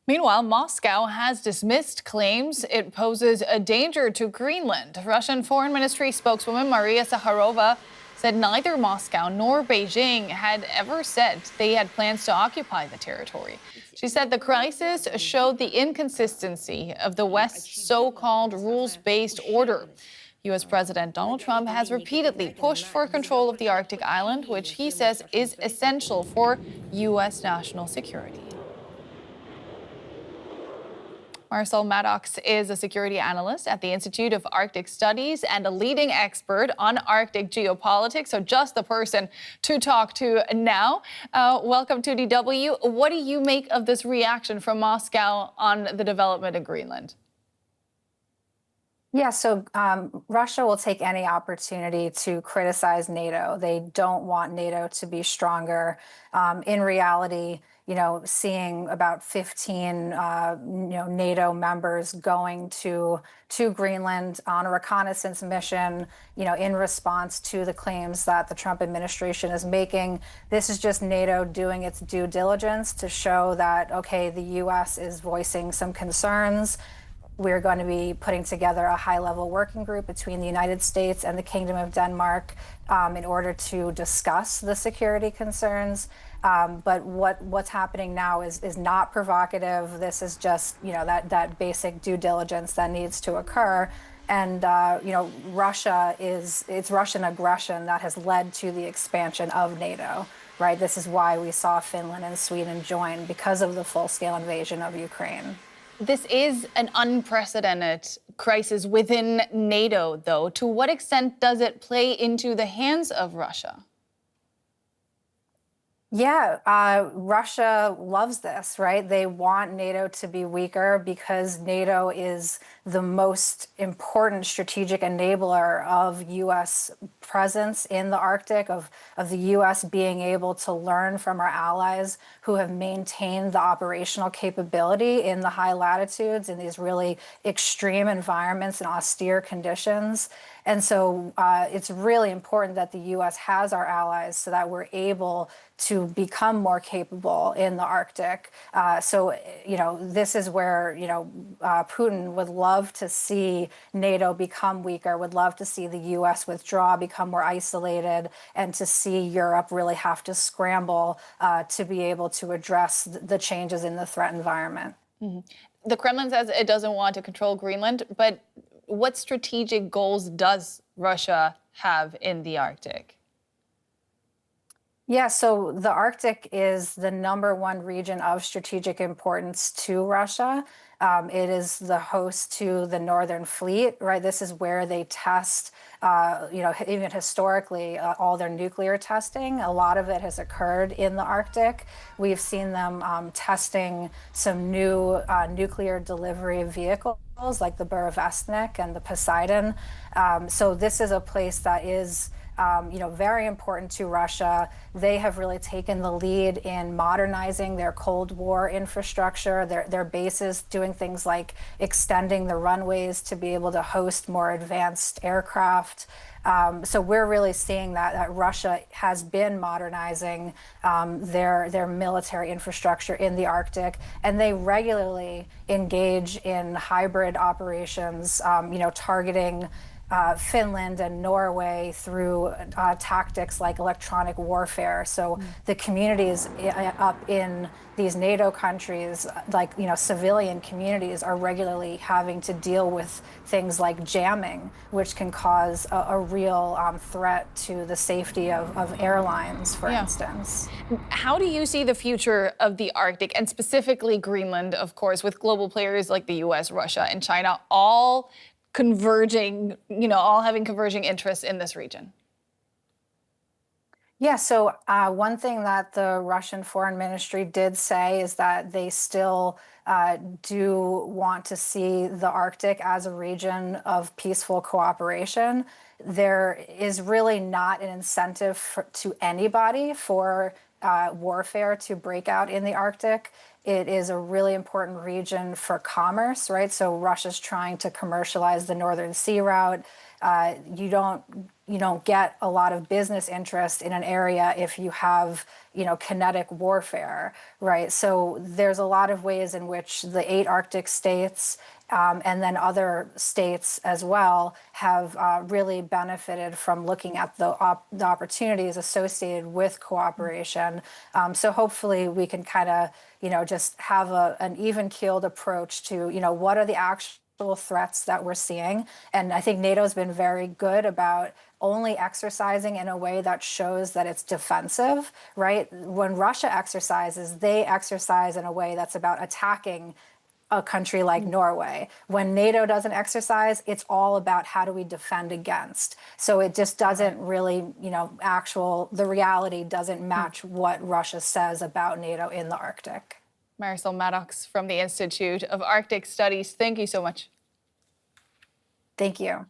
Meanwhile, Moscow has dismissed claims it poses a danger to Greenland. Russian Foreign Ministry spokeswoman Maria Zakharova said neither Moscow nor Beijing had ever said they had plans to occupy the territory. She said the crisis showed the inconsistency of the West's so-called rules-based order. U.S. President Donald Trump has repeatedly pushed for control of the Arctic island, which he says is essential for U.S. national security. Marisol Maddox is a security analyst at the Institute of Arctic Studies and a leading expert on Arctic geopolitics, so just the person to talk to now. Welcome to DW. What do you make of this reaction from Moscow on the development in Greenland? Yeah, so Russia will take any opportunity to criticize NATO. They don't want NATO to be stronger. In reality, seeing about 15, NATO members going to Greenland on a reconnaissance mission, in response to the claims that the Trump administration is making. This is just NATO doing its due diligence to show that, okay, the U.S. is voicing some concerns. We're going to be putting together a high-level working group between the United States and the Kingdom of Denmark in order to discuss the security concerns. But what's happening now is not provocative. This is just, that basic due diligence that needs to occur. And, it's Russian aggression that has led to the expansion of NATO, right? This is why we saw Finland and Sweden join, because of the full-scale invasion of Ukraine. This is an unprecedented crisis within NATO, though. To what extent does it play into the hands of Russia? Yeah, Russia loves this, right? They want NATO to be weaker because NATO is the most important strategic enabler of U.S. presence in the Arctic, of the U.S. being able to learn from our allies who have maintained the operational capability in the high latitudes, in these really extreme environments and austere conditions. And so it's really important that the U.S. has our allies so that we're able to become more capable in the Arctic. This is where, Putin would love to see NATO become weaker, would love to see the U.S. withdraw, become more isolated, and to see Europe really have to scramble to be able to address the changes in the threat environment. Mm-hmm. The Kremlin says it doesn't want to control Greenland, but what strategic goals does Russia have in the Arctic? Yeah, so the Arctic is the #1 region of strategic importance to Russia. It is the host to the Northern Fleet, right? This is where they test, even historically, all their nuclear testing. A lot of it has occurred in the Arctic. We've seen them testing some new nuclear delivery vehicles like the Burevestnik and the Poseidon. So this is a place that is very important to Russia. They have really taken the lead in modernizing their Cold War infrastructure, their bases, doing things like extending the runways to be able to host more advanced aircraft. So we're really seeing that Russia has been modernizing their military infrastructure in the Arctic, and they regularly engage in hybrid operations, targeting Finland and Norway through tactics like electronic warfare. So the communities up in these NATO countries, civilian communities, are regularly having to deal with things like jamming, which can cause a real threat to the safety of airlines, for instance. How do you see the future of the Arctic, and specifically Greenland, of course, with global players like the U.S., Russia, and China all converging, all having converging interests in this region? Yeah, so one thing that the Russian Foreign Ministry did say is that they still do want to see the Arctic as a region of peaceful cooperation. There is really not an incentive to anybody for warfare to break out in the Arctic. It is a really important region for commerce, right? So Russia's trying to commercialize the Northern Sea route. You don't get a lot of business interest in an area if you have, kinetic warfare, right? So there's a lot of ways in which the 8 Arctic states and then other states as well have really benefited from looking at the opportunities associated with cooperation. So hopefully we can kind of, just have an even-keeled approach to, what are the actual threats that we're seeing. And I think NATO's been very good about only exercising in a way that shows that it's defensive, right? When Russia exercises, they exercise in a way that's about attacking a country like Norway. When NATO doesn't exercise, it's all about how do we defend against. So it just doesn't really, the reality doesn't match what Russia says about NATO in the Arctic. Marisol Maddox from the Institute of Arctic Studies, thank you so much. Thank you.